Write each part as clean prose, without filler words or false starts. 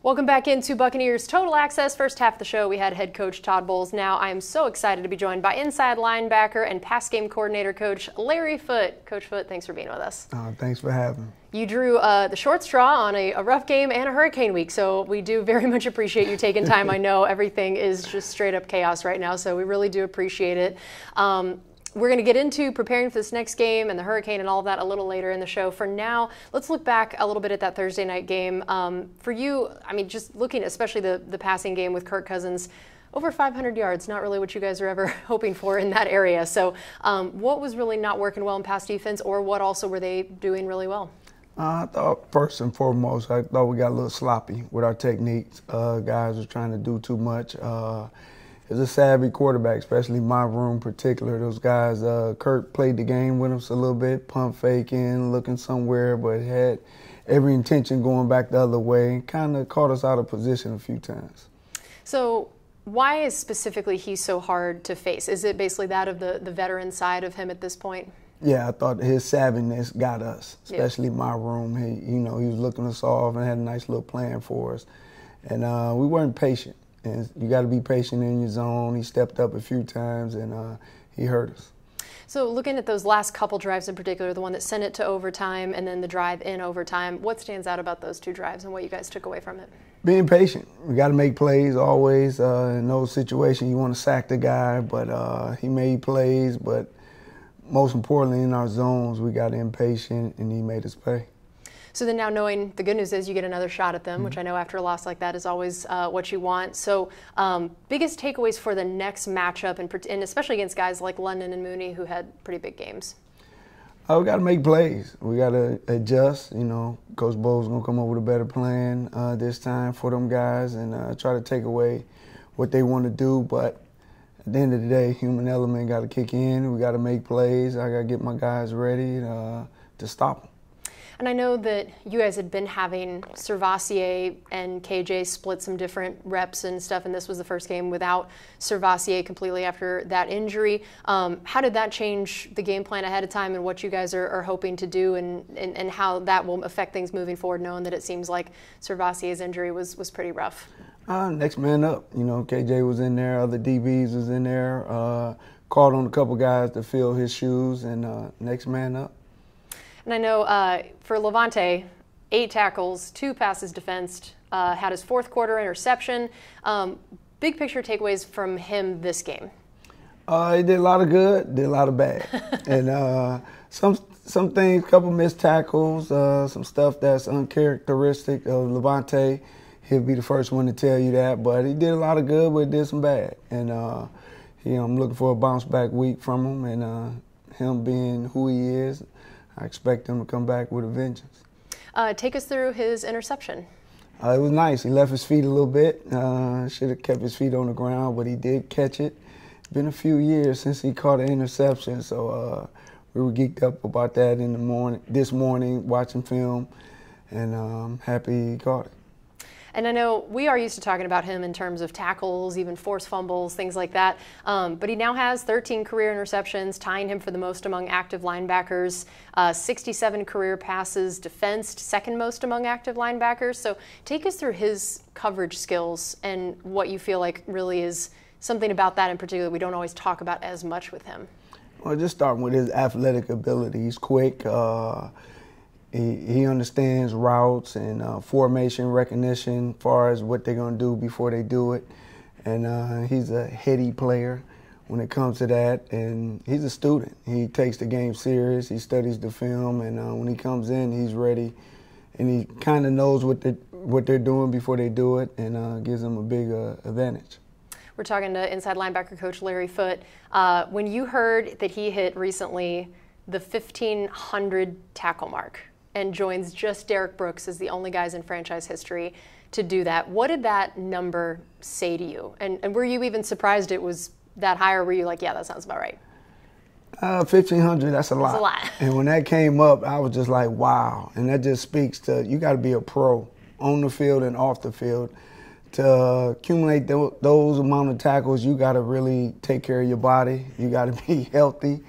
Welcome back into Buccaneers Total Access. First half of the show, we had head coach Todd Bowles. Now I am so excited to be joined by inside linebacker and pass game coordinator coach Larry Foote. Coach Foote, thanks for being with us. Thanks for having me. You drew the short straw on a rough game and a hurricane week, so we do very much appreciate you taking time. I know everything is just straight up chaos right now, so we really do appreciate it. We're going to get into preparing for this next game and the hurricane and all of that a little later in the show. For now, let's look back a little bit at that Thursday night game. For you, I mean, just looking especially the passing game with Kirk Cousins, over 500 yards, not really what you guys are ever hoping for in that area. So what was really not working well in pass defense, or what also were they doing really well? I thought first and foremost, I thought we got a little sloppy with our techniques. Guys were trying to do too much. As a savvy quarterback, especially my room in particular, those guys, Kirk played the game with us a little bit, pump faking, looking somewhere, but had every intention going back the other way. Kind of caught us out of position a few times. So why is specifically he so hard to face? Is it basically that of the veteran side of him at this point? Yeah, I thought his savviness got us, especially my room. He was looking us off and had a nice little plan for us. And we weren't patient. And you got to be patient in your zone. He stepped up a few times, and he hurt us. So looking at those last couple drives in particular, the one that sent it to overtime and then the drive in overtime, what stands out about those two drives and what you guys took away from it? Being patient. We got to make plays always. In those situations, you want to sack the guy, but he made plays. But most importantly, in our zones, we got impatient, and he made us pay. So then now knowing the good news is you get another shot at them, which I know after a loss like that is always what you want. So biggest takeaways for the next matchup, and especially against guys like London and Mooney who had pretty big games? We got to make plays. We got to adjust. You know, Coach Bowles going to come up with a better plan this time for them guys and try to take away what they want to do. But at the end of the day, human element got to kick in. We got to make plays. I got to get my guys ready to stop them. And I know that you guys had been having Servassier and KJ split some different reps and stuff, and this was the first game without Servassier completely after that injury. How did that change the game plan ahead of time and what you guys are hoping to do, and how that will affect things moving forward, knowing that it seems like Servassier's injury was pretty rough? Next man up. You know, KJ was in there, other DBs was in there, called on a couple guys to fill his shoes, and next man up. And I know for Lavonte, 8 tackles, 2 passes defensed, had his fourth quarter interception. Big picture takeaways from him this game? He did a lot of good, did a lot of bad. And some things, couple missed tackles, some stuff that's uncharacteristic of Lavonte. He'll be the first one to tell you that. But he did a lot of good, but did some bad. And I'm looking for a bounce back week from him, and him being who he is. I expect him to come back with a vengeance. Take us through his interception. It was nice. He left his feet a little bit. Should have kept his feet on the ground, but he did catch it. It's been a few years since he caught an interception, so we were geeked up about that this morning, watching film, and I'm happy he caught it. And I know we are used to talking about him in terms of tackles, even forced fumbles, things like that. But he now has 13 career interceptions, tying him for the most among active linebackers. 67 career passes defensed, second most among active linebackers. So take us through his coverage skills and what you feel like really is something about that in particular we don't always talk about as much with him. Well, just starting with his athletic ability. He's quick. He understands routes and formation recognition as far as what they're going to do before they do it. And he's a heady player when it comes to that. And he's a student. He takes the game serious. He studies the film. And when he comes in, he's ready. And he kind of knows what they're doing before they do it, and gives them a big advantage. We're talking to inside linebacker coach Larry Foote. When you heard that he hit recently the 1,500 tackle mark, and joins just Derrick Brooks as the only guys in franchise history to do that, what did that number say to you? And were you even surprised it was that high, or were you like, yeah, that sounds about right? 1,500, that's a lot. That's a lot. And when that came up, I was just like, wow. And that just speaks to, you got to be a pro on the field and off the field. To accumulate those amount of tackles, you got to really take care of your body. You got to be healthy.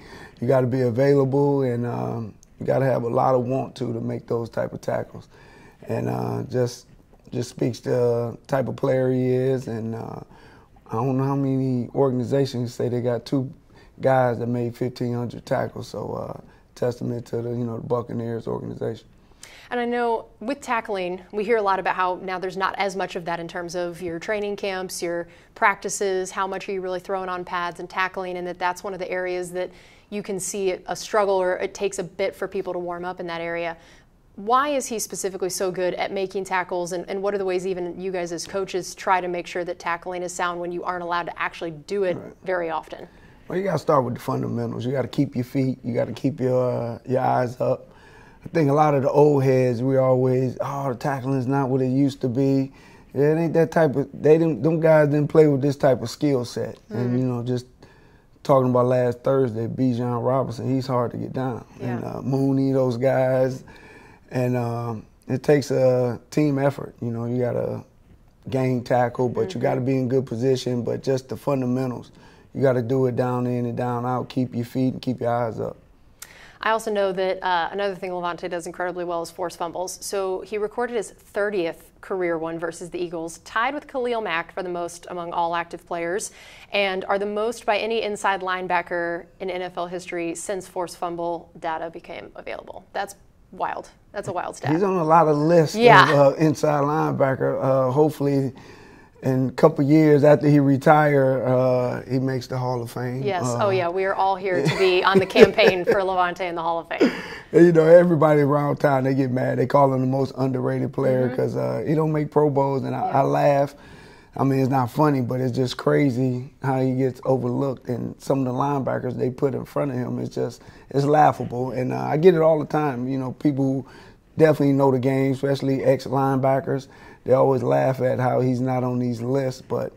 You got to be available, and you got to have a lot of want to make those type of tackles. And just just speaks to the type of player he is. And I don't know how many organizations say they got 2 guys that made 1,500 tackles. So testament to the the Buccaneers organization. And I know with tackling, we hear a lot about how now there's not as much of that in terms of your training camps, your practices, how much are you really throwing on pads and tackling, and that's one of the areas that you can see a struggle, or it takes a bit for people to warm up in that area. Why is he specifically so good at making tackles, and what are the ways even you guys as coaches try to make sure that tackling is sound when you aren't allowed to actually do it very often? Well, you got to start with the fundamentals. You got to keep your feet. You got to keep your eyes up. I think a lot of the old heads, we always, the tackling is not what it used to be. Yeah, it ain't that type of, them guys didn't play with this type of skill set. And, just talking about last Thursday, Bijan Robinson, he's hard to get down. Yeah. And Mooney, those guys. And it takes a team effort. You got to gain tackle, but you got to be in good position, but just the fundamentals. You got to do it down in and down out, keep your feet and keep your eyes up. I also know that another thing Lavonte does incredibly well is force fumbles. So he recorded his 30th career one versus the Eagles, tied with Khalil Mack for the most among all active players, and are the most by any inside linebacker in NFL history since force fumble data became available. That's wild. That's a wild stat. He's on a lot of lists of inside linebacker. Hopefully, in a couple years after he retire, he makes the Hall of Fame. Yes. We are all here to be on the campaign for Lavonte in the Hall of Fame. Everybody around town, they get mad. They call him the most underrated player because he don't make Pro Bowls, and I laugh. I mean, it's not funny, but it's just crazy how he gets overlooked. And some of the linebackers they put in front of him, it's laughable. And I get it all the time. People who definitely know the game, especially ex-linebackers, they always laugh at how he's not on these lists, but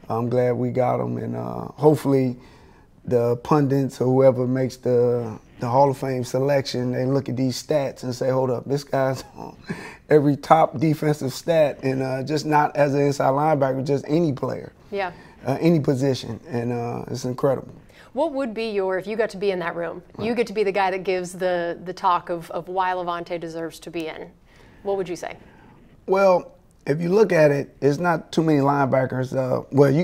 I'm glad we got him. And hopefully the pundits or whoever makes the Hall of Fame selection, they look at these stats and say, hold up, this guy's on every top defensive stat, and just not as an inside linebacker, just any player, any position, and it's incredible. What would be if you got to be in that room, you get to be the guy that gives the talk of why Lavonte deserves to be in, what would you say? Well, if you look at it, it's not too many linebackers.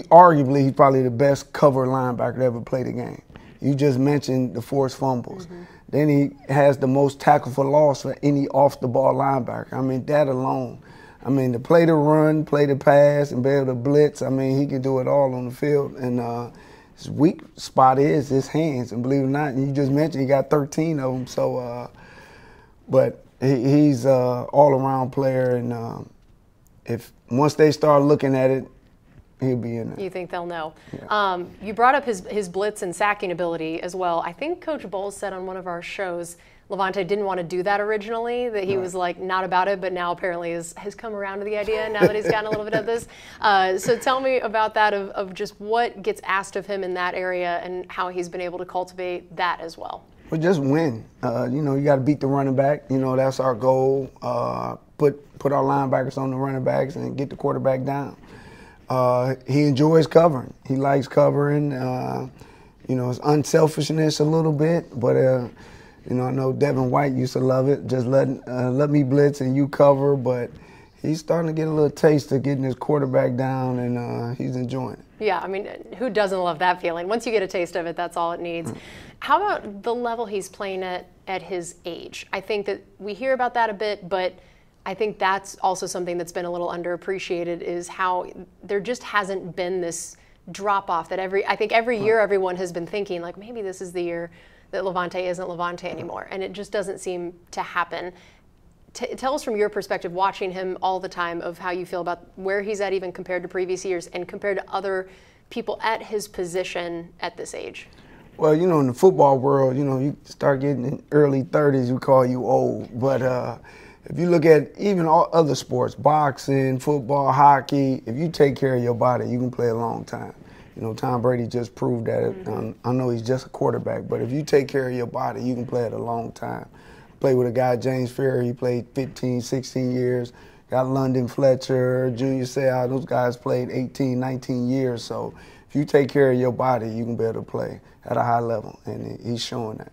Arguably, he's probably the best cover linebacker to ever play the game. You just mentioned the forced fumbles. Then he has the most tackle for loss for any off-the-ball linebacker. I mean, that alone. I mean, to play the run, play the pass, and be able to blitz, I mean, he can do it all on the field. And his weak spot is his hands. And believe it or not, you just mentioned he got 13 of them. So, but he's an all-around player, and if once they start looking at it, he'll be in there. You think they'll know? Yeah. You brought up his blitz and sacking ability as well. I think Coach Bowles said on one of our shows, Lavonte didn't want to do that originally, that he was like not about it, but now apparently has come around to the idea now that he's gotten a little bit of this. So tell me about that of just what gets asked of him in that area and how he's been able to cultivate that as well. Well, just win. You got to beat the running back. That's our goal. Put our linebackers on the running backs and get the quarterback down. He enjoys covering. He likes covering. It's unselfishness a little bit, but I know Devin White used to love it. Just let me blitz and you cover, but he's starting to get a little taste of getting his quarterback down, and he's enjoying it. Yeah, I mean, who doesn't love that feeling? Once you get a taste of it, that's all it needs. How about the level he's playing at his age? I think that we hear about that a bit, but I think that's also something that's been a little underappreciated, is how there just hasn't been this drop-off that I think every year everyone has been thinking, like, maybe this is the year that Lavonte isn't Lavonte anymore, and it just doesn't seem to happen. Tell us from your perspective, watching him all the time, of how you feel about where he's at even compared to previous years and compared to other people at his position at this age. Well, in the football world, you start getting in early 30s, we call you old. But if you look at even all other sports, boxing, football, hockey, if you take care of your body, you can play a long time. Tom Brady just proved that. I know he's just a quarterback, but if you take care of your body, you can play it a long time. Played with a guy, James Ferry, he played 15, 16 years. Got London Fletcher, Julius Sayal, those guys played 18, 19 years. So if you take care of your body, you can be able to play at a high level, and he's showing that.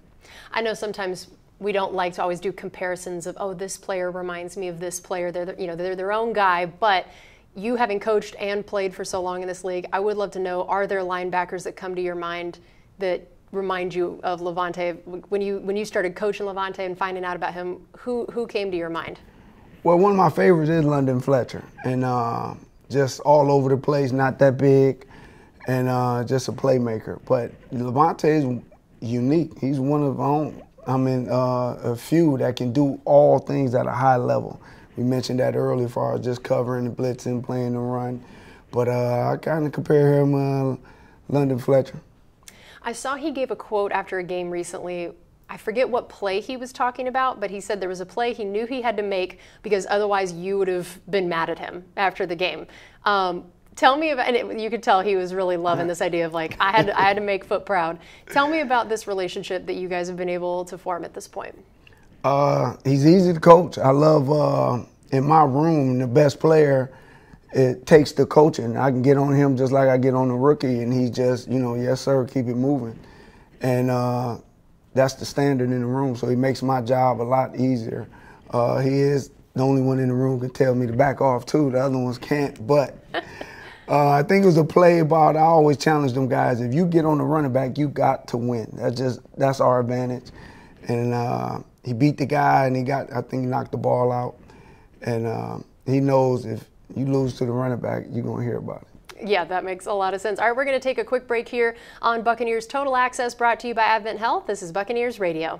I know sometimes we don't like to always do comparisons of, oh, this player reminds me of this player. They're their own guy. But you having coached and played for so long in this league, I would love to know, are there linebackers that come to your mind that remind you of Lavonte? When you started coaching Lavonte and finding out about him, who came to your mind? Well, one of my favorites is London Fletcher, and just all over the place, not that big, and just a playmaker. But Lavonte is unique. He's one of our own. A few that can do all things at a high level. We mentioned that earlier as far as just covering and blitzing, playing the run. But I kind of compare him London Fletcher. I saw he gave a quote after a game recently. I forget what play he was talking about, but he said there was a play he knew he had to make because otherwise you would have been mad at him after the game. Tell me about, and you could tell he was really loving this idea of like, I had to make Foote proud. Tell me about this relationship that you guys have been able to form at this point. He's easy to coach. I love, in my room, the best player, it takes the coaching. I can get on him just like I get on the rookie, and he just, yes, sir, keep it moving. And that's the standard in the room, so he makes my job a lot easier. He is the only one in the room can tell me to back off, too. The other ones can't, but I think it was a play about, I always challenge them guys, if you get on the running back, you got to win. That's our advantage. And he beat the guy, and I think he knocked the ball out. And he knows if you lose to the running back, you're going to hear about it. Yeah, that makes a lot of sense. All right, we're going to take a quick break here on Buccaneers Total Access, brought to you by Advent Health. This is Buccaneers Radio.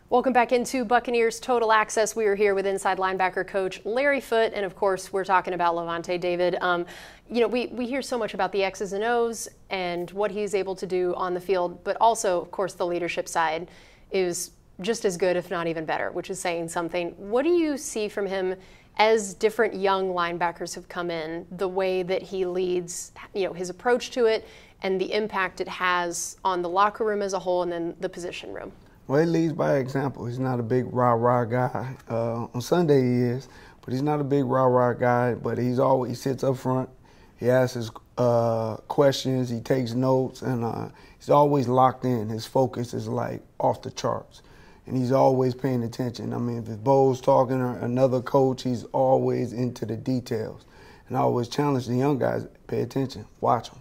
Welcome back into Buccaneers Total Access. We are here with inside linebacker coach Larry Foote, and of course, we're talking about Lavonte David. We hear so much about the X's and O's and what he's able to do on the field, but also, of course, the leadership side is just as good, if not even better, which is saying something. What do you see from him as different young linebackers have come in, the way that he leads, his approach to it, and the impact it has on the locker room as a whole and then the position room? Well, he leads by example. He's not a big rah-rah guy. On Sunday he is, but he's not a big rah-rah guy, but he sits up front. He asks his questions, he takes notes, and he's always locked in. His focus is like off the charts. And he's always paying attention. I mean, if it's Bo's talking or another coach, he's always into the details. And I always challenge the young guys, pay attention, watch him.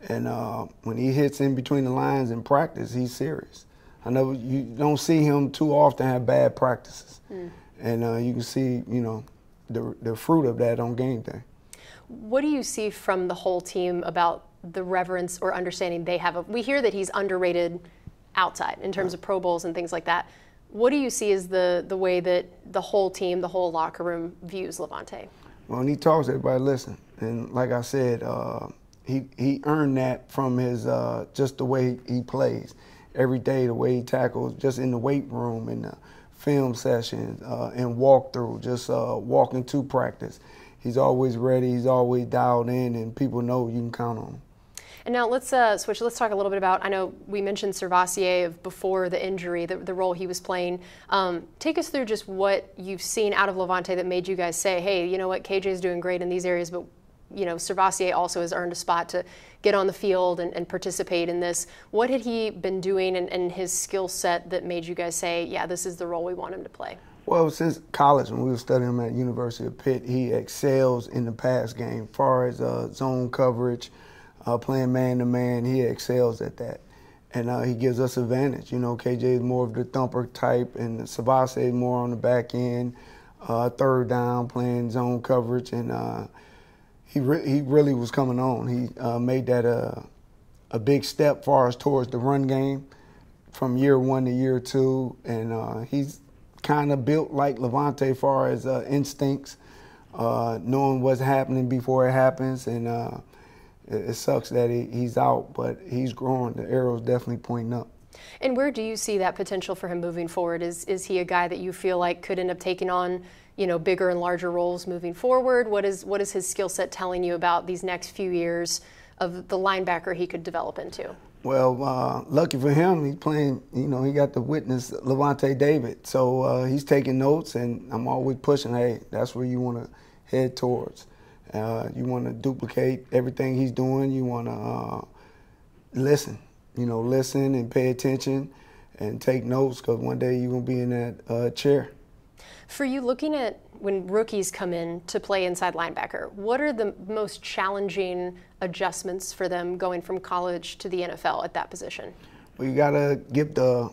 And when he hits in between the lines in practice, he's serious. You don't see him too often have bad practices. And you can see, the fruit of that on game day. What do you see from the whole team about the reverence or understanding they have? We hear that he's underrated outside in terms of Pro Bowls and things like that. What do you see as the way that the whole team, the whole locker room views Lavonte? Well, when he talks, everybody listen. And like I said, he earned that from his just the way he plays. Every day, the way he tackles, just in the weight room, in the film sessions, and walkthrough, just walking to practice. He's always ready, he's always dialed in, and people know you can count on him. And now let's switch. Let's talk a little bit about, I know we mentioned Servassier before the injury, the role he was playing. Take us through just what you've seen out of Lavonte that made you guys say, hey, you know what, KJ is doing great in these areas, but Servassier also has earned a spot to get on the field and participate in this. What had he been doing and his skill set that made you guys say, yeah, this is the role we want him to play? Well, since college, when we were studying him at University of Pitt, he excels in the pass game. As far as zone coverage, playing man-to-man, he excels at that. And he gives us advantage. KJ is more of the thumper type, and Servassier is more on the back end, third down, playing zone coverage, and he really was coming on. He made that a big step far as towards the run game from year one to year two, and he's kind of built like Lavonte as far as instincts, knowing what's happening before it happens, and it sucks that he's out, but he's growing. The arrow's definitely pointing up. And where do you see that potential for him moving forward? Is he a guy that you feel like could end up taking on bigger and larger roles moving forward? What is his skill set telling you about these next few years of the linebacker he could develop into? Well, lucky for him, he's playing, he got to witness Lavonte David. So he's taking notes, and I'm always pushing, hey, that's where you want to head towards. You want to duplicate everything he's doing. You want to listen, listen and pay attention. and take notes, because one day you're going to be in that chair. For you, looking at when rookies come in to play inside linebacker, what are the most challenging adjustments for them going from college to the NFL at that position? Well, you got to give the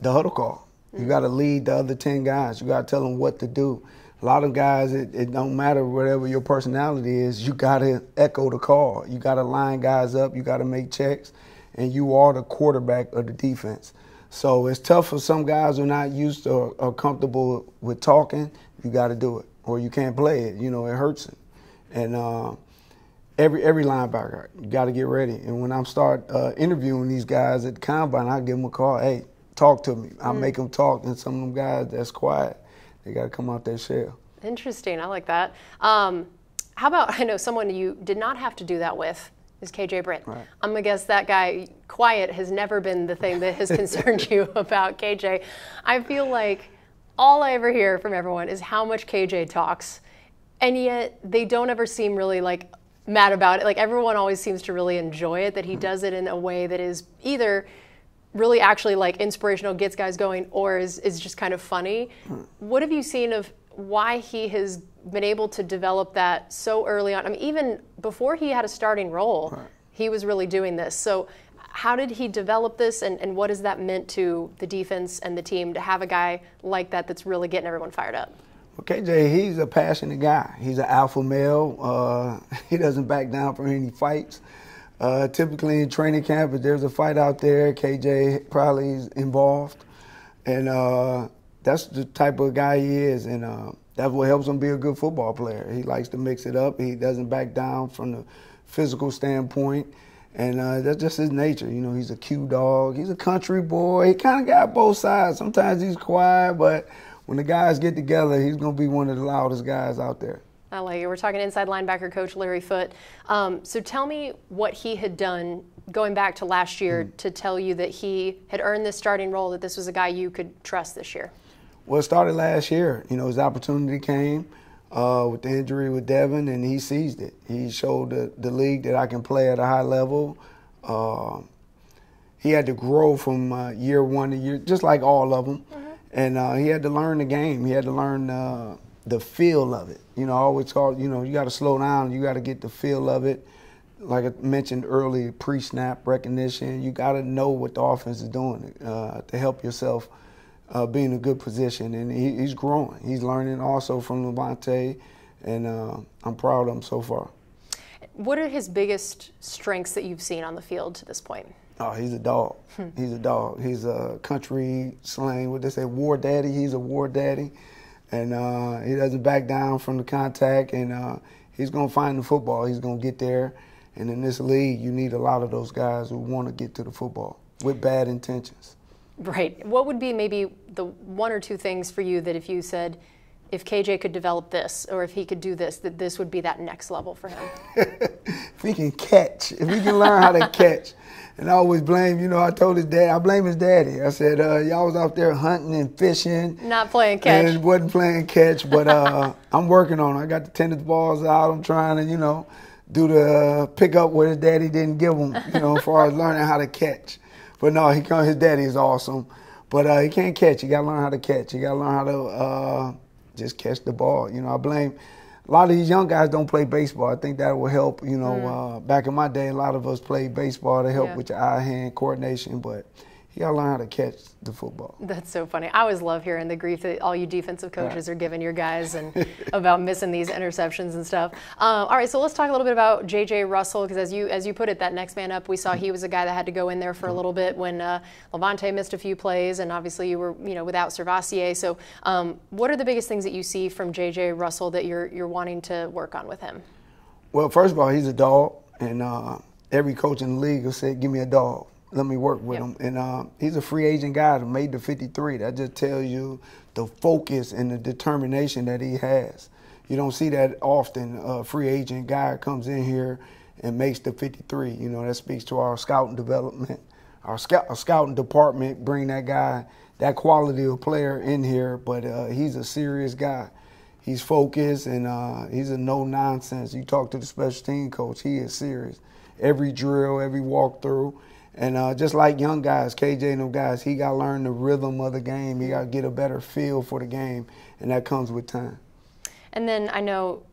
huddle call. You got to lead the other 10 guys. You got to tell them what to do. A lot of guys, it don't matter whatever your personality is, you got to echo the call. You got to line guys up. You got to make checks, and you are the quarterback of the defense. So it's tough for some guys who are not used to or comfortable with talking. You got to do it, or you can't play it. You know, it hurts them. And every linebacker, you got to get ready. And when I start interviewing these guys at the combine, I give them a call. Hey, talk to me. I make them talk. And some of them guys that's quiet, they got to come out their shell. Interesting. I like that. How about, I know someone you did not have to do that with is KJ Britt. Right. I'm going to guess that guy, quiet has never been the thing that has concerned you about KJ. I feel like all I ever hear from everyone is how much KJ talks, and yet they don't ever seem really like mad about it. Like everyone always seems to really enjoy it, that he does it in a way that is either really actually like inspirational, gets guys going, or is just kind of funny. What have you seen of why he has been able to develop that so early on? I mean, even before he had a starting role, he was really doing this. So how did he develop this, and what has that meant to the defense and the team to have a guy like that that's really getting everyone fired up? Well, KJ, he's a passionate guy. He's an alpha male. He doesn't back down from any fights. Typically in training camp, if there's a fight out there, KJ probably is involved. And that's the type of guy he is, and that's what helps him be a good football player. He likes to mix it up. He doesn't back down from the physical standpoint, and that's just his nature. You know, he's a cute dog. He's a country boy. He kind of got both sides. Sometimes he's quiet, but when the guys get together, he's going to be one of the loudest guys out there. I like it. We're talking inside linebacker coach Larry Foote. So tell me what he had done going back to last year to tell you that he had earned this starting role, that this was a guy you could trust this year. Well, it started last year. You know, his opportunity came with the injury with Devin, and he seized it. He showed the league that I can play at a high level. He had to grow from year one to year, just like all of them. And he had to learn the game. He had to learn the feel of it. You know, I always call, you know, you got to slow down. You got to get the feel of it. Like I mentioned earlier, pre-snap recognition. You got to know what the offense is doing to help yourself be in a good position. And he's growing. He's learning also from Lavonte, and I'm proud of him so far. What are his biggest strengths that you've seen on the field to this point? Oh, he's a dog. He's a dog. He's a country slang, what they say, war daddy. He's a war daddy. And he doesn't back down from the contact, and he's going to find the football. He's going to get there. And in this league, you need a lot of those guys who want to get to the football with bad intentions. Right. What would be maybe the one or two things for you that if you said, if KJ could develop this, or if he could do this, that this would be that next level for him? If he can catch, if he can learn how to catch. And I always blame, you know, I told his dad, I blame his daddy. I said, y'all was out there hunting and fishing. Not playing catch. And wasn't playing catch, but I'm working on it. I got the tennis balls out. I'm trying to, you know, do the pick up what his daddy didn't give him, you know, as far as learning how to catch. But no, his daddy is awesome. But he can't catch. You got to learn how to catch. You got to learn how to just catch the ball. You know, I blame a lot of these young guys don't play baseball. I think that will help. You know, back in my day, a lot of us played baseball to help with your eye-hand coordination, but you got to learn how to catch the football. That's so funny. I always love hearing the grief that all you defensive coaches are giving your guys and about missing these interceptions and stuff. All right, so let's talk a little bit about J.J. Russell, because as you put it, that next man up, we saw he was a guy that had to go in there for a little bit when Lavonte missed a few plays, and obviously you were, you know, without Servassier. So what are the biggest things that you see from J.J. Russell that you're wanting to work on with him? Well, first of all, he's a dog, and every coach in the league will say, give me a dog. Let me work with him. And he's a free agent guy that made the 53. That just tells you the focus and the determination that he has. You don't see that often. A free agent guy comes in here and makes the 53. You know, that speaks to our scouting development. Our scouting department bring that guy, that quality of player in here, but he's a serious guy. He's focused, and he's a no-nonsense. You talk to the special team coach, he is serious. Every drill, every walkthrough. And just like young guys, KJ and them guys, he got to learn the rhythm of the game. He got to get a better feel for the game, and that comes with time. And then I know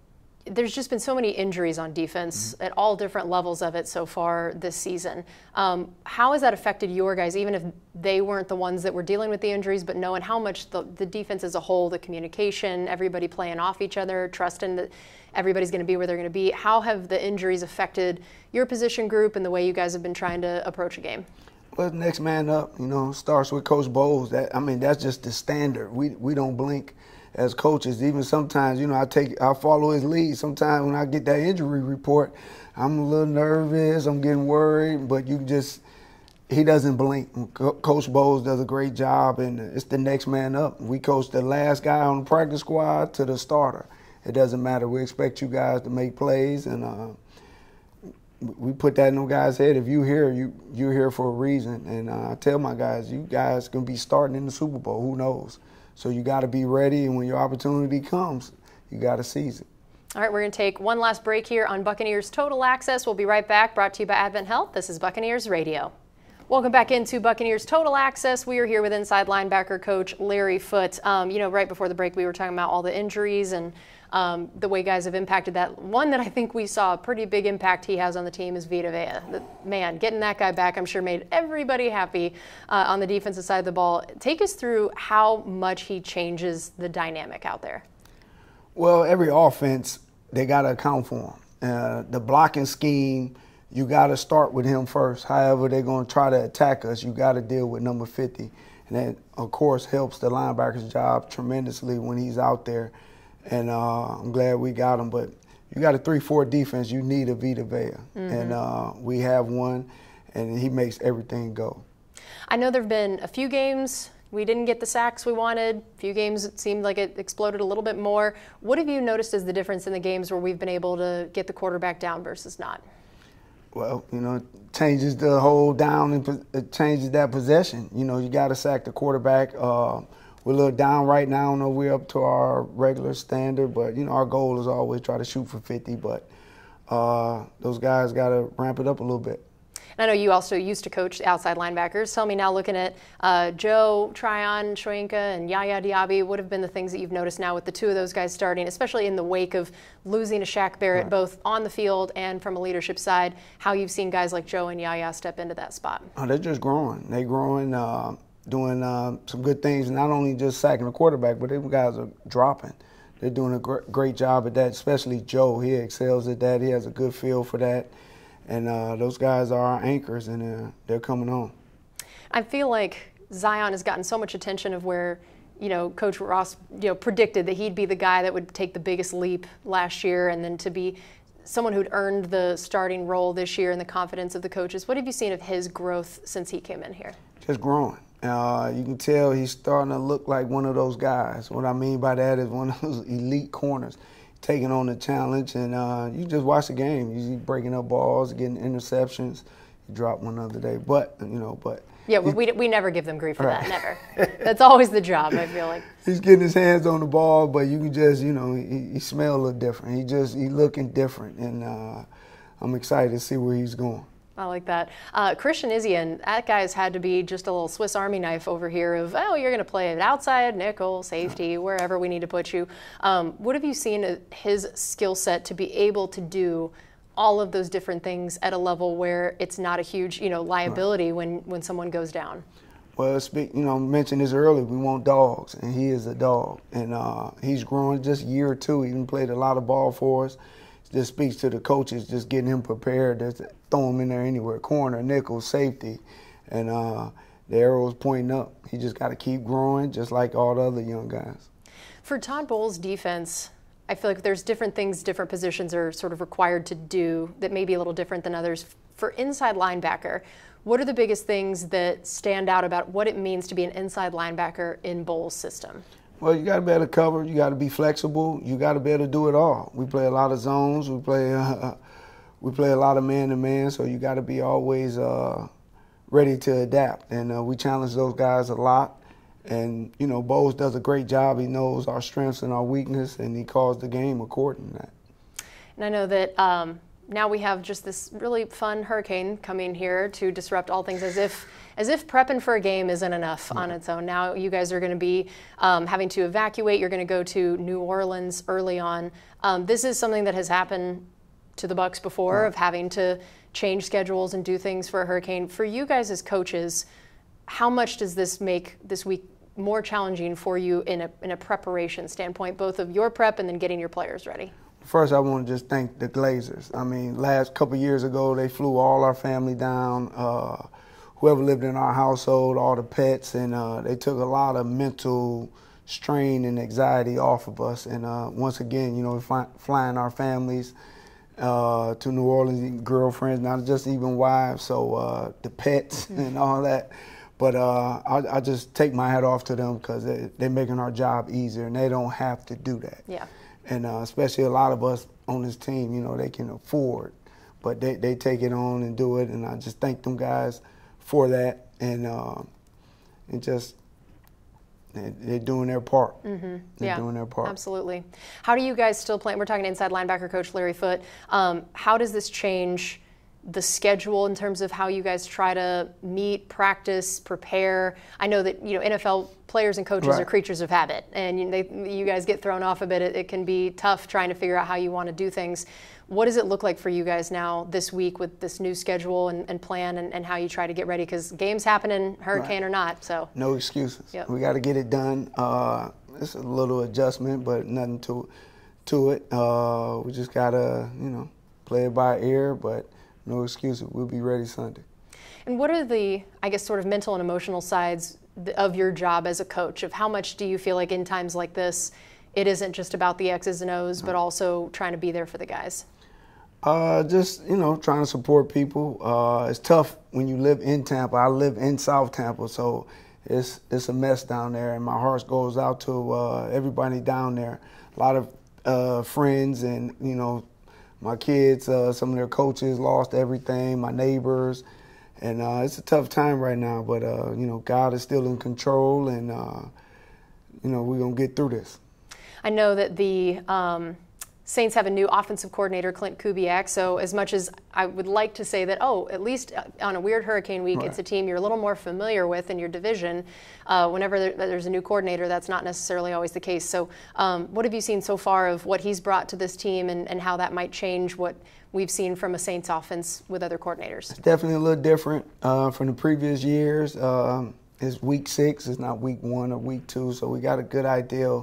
there's just been so many injuries on defense at all different levels of it so far this season. How has that affected your guys, even if they weren't the ones that were dealing with the injuries, but knowing how much the defense as a whole, the communication, everybody playing off each other, trusting that everybody's going to be where they're going to be? How have the injuries affected your position group and the way you guys have been trying to approach a game? Well, next man up, starts with Coach Bowles. That's just the standard. We don't blink as coaches. Even sometimes, I follow his lead. Sometimes when I get that injury report, I'm a little nervous, I'm getting worried, but he doesn't blink. Coach Bowles does a great job, and it's the next man up. We coach the last guy on the practice squad to the starter. It doesn't matter. We expect you guys to make plays, and we put that in them guys' head. If you're here, you're here for a reason. And I tell my guys, you guys can be starting in the Super Bowl. Who knows? So you got to be ready, and when your opportunity comes, you got to seize it. All right, we're going to take one last break here on Buccaneers Total Access. We'll be right back, brought to you by Advent Health. This is Buccaneers Radio. Welcome back into Buccaneers Total Access. We are here with inside linebacker coach Larry Foote. Right before the break, we were talking about all the injuries and the way guys have impacted that. One that I think we saw a pretty big impact he has on the team is Vita Vea. Man, getting that guy back, I'm sure, made everybody happy on the defensive side of the ball. Take us through how much he changes the dynamic out there. Well, every offense, they got to account for him. The blocking scheme, you got to start with him first. However they're going to try to attack us, you got to deal with number 50. And that, of course, helps the linebacker's job tremendously when he's out there. And I'm glad we got him. But you got a 3-4 defense, you need a Vita Vea. And we have one, and he makes everything go. I know there have been a few games we didn't get the sacks we wanted. A few games it seemed like it exploded a little bit more. What have you noticed as the difference in the games where we've been able to get the quarterback down versus not? Well, it changes the whole down and it changes that possession. You got to sack the quarterback. We're a little down right now. I don't know if we're up to our regular standard, but, our goal is always try to shoot for 50. But those guys got to ramp it up a little bit. And I know you also used to coach outside linebackers. Tell me now, looking at Joe, Tryon, Shoyinka, and Yaya Diaby, what have been the things that you've noticed now with the two of those guys starting, especially in the wake of losing to Shaq Barrett, both on the field and from a leadership side, how you've seen guys like Joe and Yaya step into that spot? Oh, they're just growing. They're growing, doing some good things, not only just sacking the quarterback, but them guys are dropping. They're doing a great job at that, especially Joe. He excels at that. He has a good feel for that. And those guys are our anchors, and they're coming on. I feel like Zion has gotten so much attention of where, Coach Ross, predicted that he'd be the guy that would take the biggest leap last year, and then to be someone who'd earned the starting role this year and the confidence of the coaches. What have you seen of his growth since he came in here? Just growing. You can tell he's starting to look like one of those guys. What I mean by that is one of those elite corners. Taking on the challenge, and you just watch the game. He's breaking up balls, getting interceptions. He dropped one the other day, but. Yeah, we never give them grief for that, never. That's always the job, I feel like. He's getting his hands on the ball, but you can just, he smells a little different. He's looking different, and I'm excited to see where he's going. I like that. Christian Izien, that guy's had to be just a little Swiss Army knife over here of, you're going to play it outside, nickel, safety, wherever we need to put you. What have you seen his skill set to be able to do all of those different things at a level where it's not a huge, liability when someone goes down? Well, I mentioned this earlier, we want dogs, and he is a dog. And he's growing just a year or two. He even played a lot of ball for us. Just speaks to the coaches, just getting him prepared to throw him in there anywhere, corner, nickel, safety, and the arrow's pointing up. He just got to keep growing, just like all the other young guys. For Todd Bowles' defense, I feel like there's different things, different positions are sort of required to do that may be a little different than others. For inside linebacker, what are the biggest things that stand out about what it means to be an inside linebacker in Bowles' system? Well, you got to be able to cover. You got to be flexible. You got to be able to do it all. We play a lot of zones. We play a lot of man-to-man, so you got to be always ready to adapt. And we challenge those guys a lot. And, Bowles does a great job. He knows our strengths and our weakness, and he calls the game according to that. And I know that now we have just this really fun hurricane coming here to disrupt all things, as if prepping for a game isn't enough on its own. Now you guys are going to be having to evacuate. You're going to go to New Orleans early on. This is something that has happened to the Bucs before, of having to change schedules and do things for a hurricane. For you guys as coaches, how much does this make this week more challenging for you in a preparation standpoint, both of your prep and then getting your players ready? First, I want to just thank the Glazers. I mean, last couple of years ago, they flew all our family down, whoever lived in our household, all the pets, and they took a lot of mental strain and anxiety off of us. And once again, we're flying our families to New Orleans, girlfriends, not just even wives, so the pets and all that. But I just take my hat off to them because they're making our job easier, and they don't have to do that. Yeah. And especially a lot of us on this team, they can afford, but they take it on and do it. And I just thank them guys for that. And just they're doing their part. Mm-hmm. They're doing their part. Absolutely. How do you guys still play? We're talking to inside linebacker coach Larry Foote. How does this change the schedule in terms of how you guys try to meet, practice, prepare? I know that NFL players and coaches are creatures of habit, and you guys get thrown off a bit. It can be tough trying to figure out how you want to do things. What does it look like for you guys now this week with this new schedule and plan and how you try to get ready? Because games happening, hurricane or not. So no excuses. Yep. We got to get it done. It's a little adjustment, but nothing to it. We just got to play it by ear, but no excuses. We'll be ready Sunday. And what are the, I guess, sort of mental and emotional sides of your job as a coach? Of how much do you feel like in times like this, it isn't just about the X's and O's, but also trying to be there for the guys? Just, trying to support people. It's tough when you live in Tampa. I live in South Tampa, so it's a mess down there, and my heart goes out to everybody down there. A lot of friends and, my kids, some of their coaches lost everything, my neighbors, and it's a tough time right now, but, God is still in control, and, we're going to get through this. I know that the Saints have a new offensive coordinator, Clint Kubiak, so as much as I would like to say that, at least on a weird hurricane week, it's a team you're a little more familiar with in your division, whenever there's a new coordinator, that's not necessarily always the case. So what have you seen so far of what he's brought to this team and how that might change what we've seen from a Saints offense with other coordinators? It's definitely a little different from the previous years. It's week 6, it's not week 1 or week 2, so we got a good idea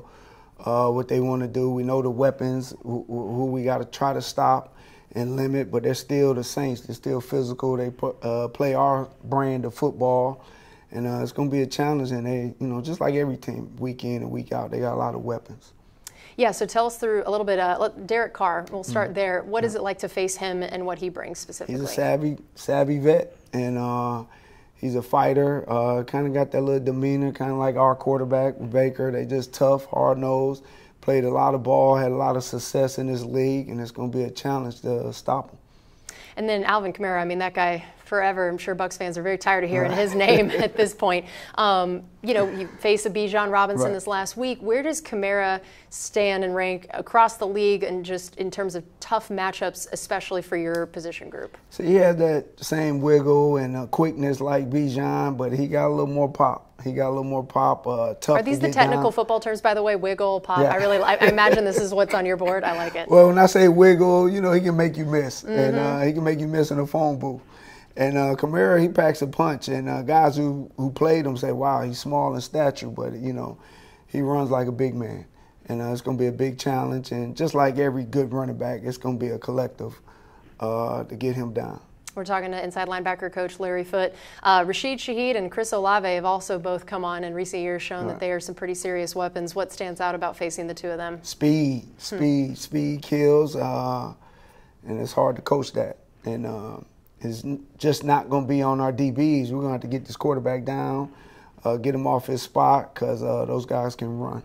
what they want to do. We know the weapons, who we got to try to stop and limit, but they're still the Saints. They're still physical. They play our brand of football, and it's going to be a challenge. And they, just like every team, week in and week out, they got a lot of weapons. Yeah, so tell us through a little bit. Derek Carr, we'll start there. What is it like to face him and what he brings specifically? He's a savvy vet, and he's a fighter, kind of got that little demeanor, kind of like our quarterback, Baker. They just tough, hard-nosed, played a lot of ball, had a lot of success in this league, and it's going to be a challenge to stop him. And then Alvin Kamara, that guy forever, I'm sure Bucs fans are very tired of hearing his name at this point. You face a Bijan Robinson this last week. Where does Kamara stand and rank across the league and just in terms of tough matchups, especially for your position group? So he had that same wiggle and quickness like Bijan, but he got a little more pop. Tough. Are these the technical football terms, by the way? Wiggle, pop. Yeah. I imagine this is what's on your board. I like it. Well, when I say wiggle, he can make you miss, and he can make you miss in a phone booth. And Kamara, he packs a punch, and guys who played him say, "Wow, he's small in stature, but he runs like a big man." And it's going to be a big challenge, and just like every good running back, it's going to be a collective to get him down. We're talking to inside linebacker coach Larry Foote. Rashid Shaheed and Chris Olave have also both come on in recent years, shown that they are some pretty serious weapons. What stands out about facing the two of them? Speed kills, and it's hard to coach that. And it's just not going to be on our DBs. We're going to have to get this quarterback down, get him off his spot, because those guys can run.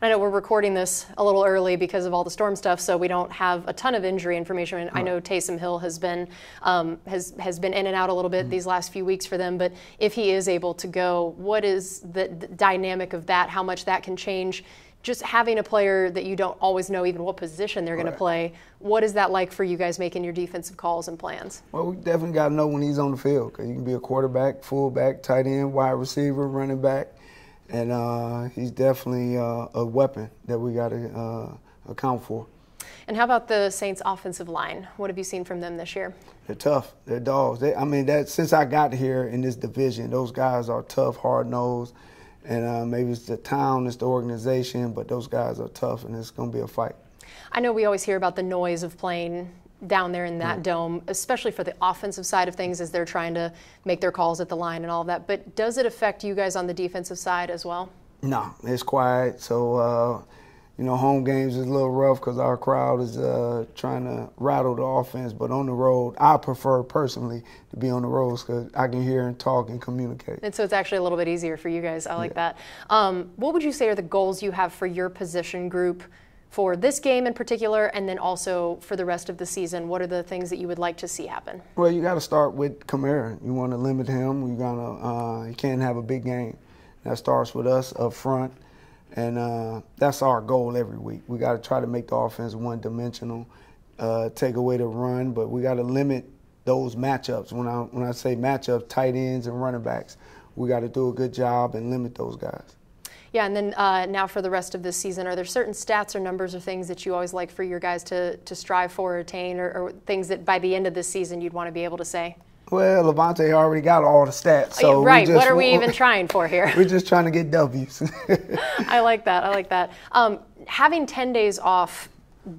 I know we're recording this a little early because of all the storm stuff, so we don't have a ton of injury information. I know Taysom Hill has been in and out a little bit these last few weeks for them, but if he is able to go, what is the dynamic of that? How much that can change just having a player that you don't always know even what position they're going to play, what is that like for you guys making your defensive calls and plans? Well, we definitely got to know when he's on the field, because he can be a quarterback, fullback, tight end, wide receiver, running back, and he's definitely a weapon that we got to account for. And how about the Saints' offensive line? What have you seen from them this year? They're tough. They're dogs. Since I got here in this division, those guys are tough, hard-nosed. And maybe it's the town, it's the organization, but those guys are tough, and it's going to be a fight. I know we always hear about the noise of playing down there in that dome, especially for the offensive side of things as they're trying to make their calls at the line and all of that. But does it affect you guys on the defensive side as well? No, it's quiet. So, home games is a little rough because our crowd is trying to rattle the offense. But on the road, I prefer personally to be on the road because I can hear and talk and communicate. And so it's actually a little bit easier for you guys. I like that. What would you say are the goals you have for your position group for this game in particular, and then also for the rest of the season? What are the things that you would like to see happen? Well, you got to start with Kamara. You want to limit him. You can't have a big game. That starts with us up front. And that's our goal every week. We got to try to make the offense one-dimensional, take away the run, but we got to limit those matchups. When I say matchups, tight ends and running backs, we got to do a good job and limit those guys. Yeah, and then now for the rest of this season, are there certain stats or numbers or things that you always like for your guys to strive for or attain, or things that by the end of this season you'd want to be able to say? Well, Lavonte already got all the stats. So right. What are we even trying for here? We're just trying to get W's. I like that. I like that. Having 10 days off,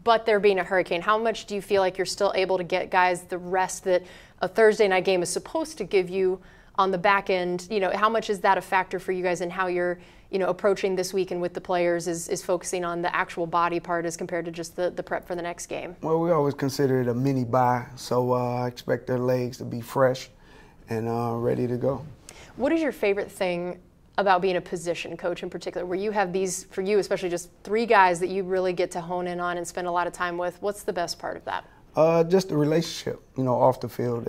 but there being a hurricane, how much do you feel like you're still able to get guys the rest that a Thursday night game is supposed to give you on the back end? How much is that a factor for you guys in how you're approaching this weekend with the players is focusing on the actual body part as compared to just the prep for the next game? Well, we always consider it a mini bye, so I expect their legs to be fresh and ready to go. What is your favorite thing about being a position coach in particular, where you have these, for you especially, just 3 guys that you really get to hone in on and spend a lot of time with? What's the best part of that? Just the relationship, off the field.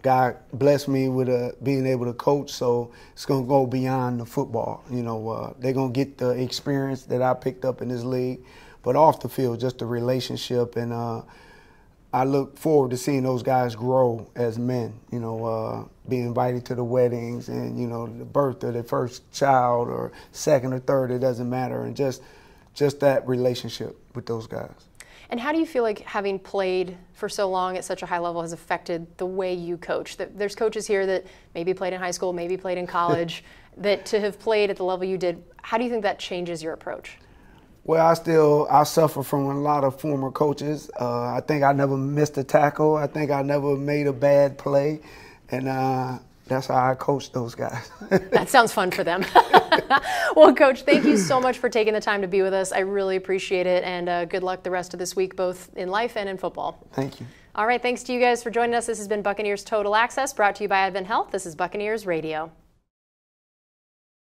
God blessed me with being able to coach, so it's going to go beyond the football. They're going to get the experience that I picked up in this league, but off the field, just the relationship. And I look forward to seeing those guys grow as men, be invited to the weddings and, the birth of their first child or second or third, it doesn't matter, and just that relationship with those guys. And how do you feel like having played for so long at such a high level has affected the way you coach? There's coaches here that maybe played in high school, maybe played in college, that to have played at the level you did, how do you think that changes your approach? Well, I suffer from a lot of former coaches. I think I never missed a tackle. I think I never made a bad play. And that's how I coach those guys. That sounds fun for them. Well, Coach, thank you so much for taking the time to be with us. I really appreciate it, and good luck the rest of this week, both in life and in football. Thank you. All right, thanks to you guys for joining us. This has been Buccaneers Total Access, brought to you by Advent Health. This is Buccaneers Radio.